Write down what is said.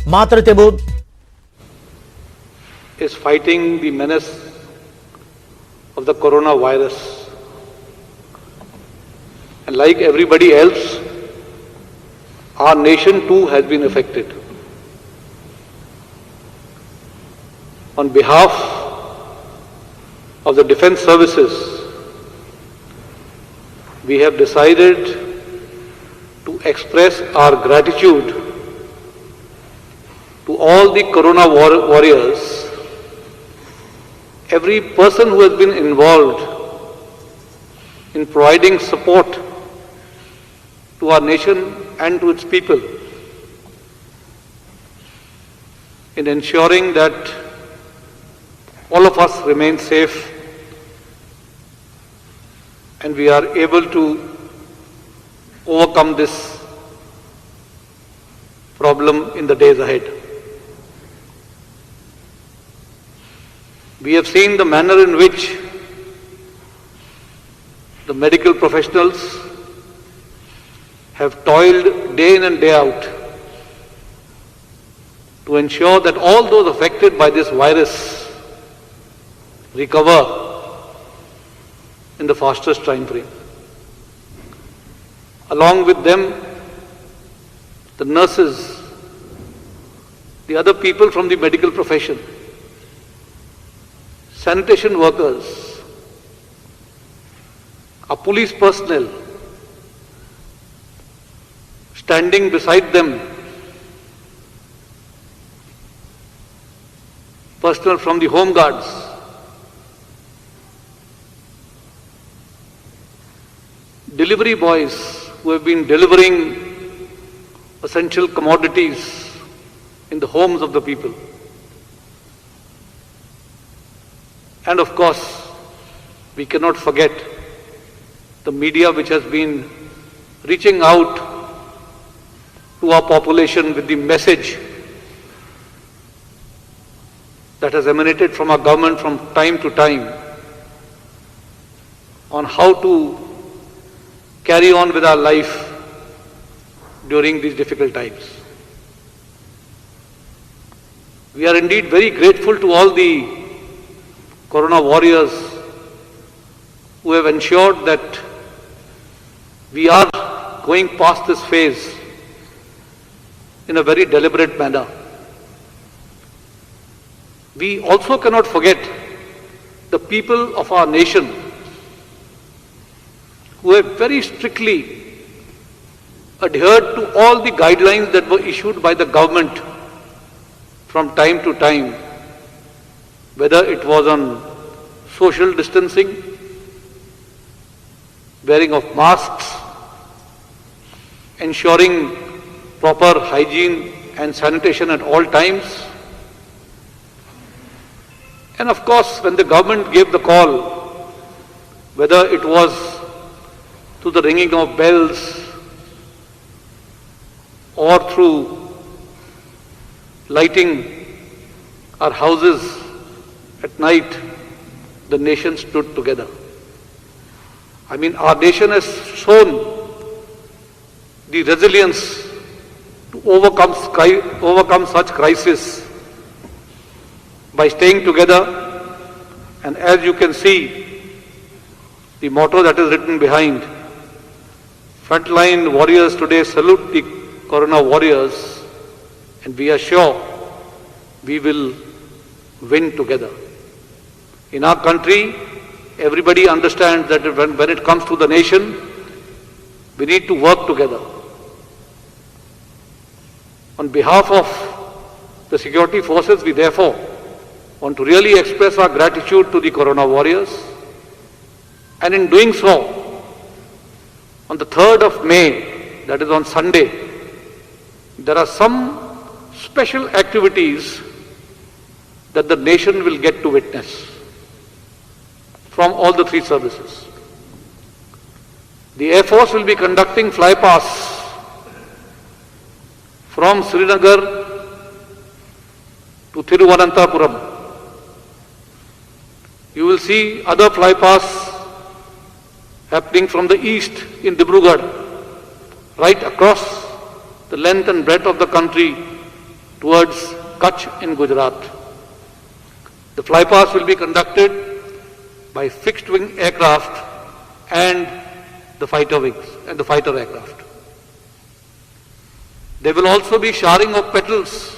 Matratibud is fighting the menace of the coronavirus. And like everybody else, our nation too has been affected. On behalf of the defense services, we have decided to express our gratitude to all the corona warriors, every person who has been involved in providing support to our nation and to its people, in ensuring that all of us remain safe and we are able to overcome this problem in the days ahead. We have seen the manner in which the medical professionals have toiled day in and day out to ensure that all those affected by this virus recover in the fastest time frame. Along with them, the nurses, the other people from the medical profession, sanitation workers, our police personnel, standing beside them, personnel from the home guards, delivery boys who have been delivering essential commodities in the homes of the people. And of course, we cannot forget the media which has been reaching out to our population with the message that has emanated from our government from time to time on how to carry on with our life during these difficult times. We are indeed very grateful to all the corona warriors who have ensured that we are going past this phase in a very deliberate manner. We also cannot forget the people of our nation who have very strictly adhered to all the guidelines that were issued by the government from time to time, whether it was on social distancing, wearing of masks, ensuring proper hygiene and sanitation at all times. And of course, when the government gave the call, whether it was through the ringing of bells or through lighting our houses at night, the nation stood together. I mean, our nation has shown the resilience to overcome such crisis by staying together. And as you can see, the motto that is written behind, frontline warriors today salute the corona warriors, and we are sure we will win together. In our country, everybody understands that when it comes to the nation, we need to work together. On behalf of the security forces, we therefore want to really express our gratitude to the corona warriors. And in doing so, on the 3rd of May, that is on Sunday, there are some special activities that the nation will get to witness from all the 3 services. The Air Force will be conducting flypasts from Srinagar to Thiruvananthapuram. You will see other flypasts happening from the east in Dibrugarh, right across the length and breadth of the country towards Kutch in Gujarat. The flypast will be conducted by fixed wing aircraft and the fighter wings and the fighter aircraft. There will also be showering of petals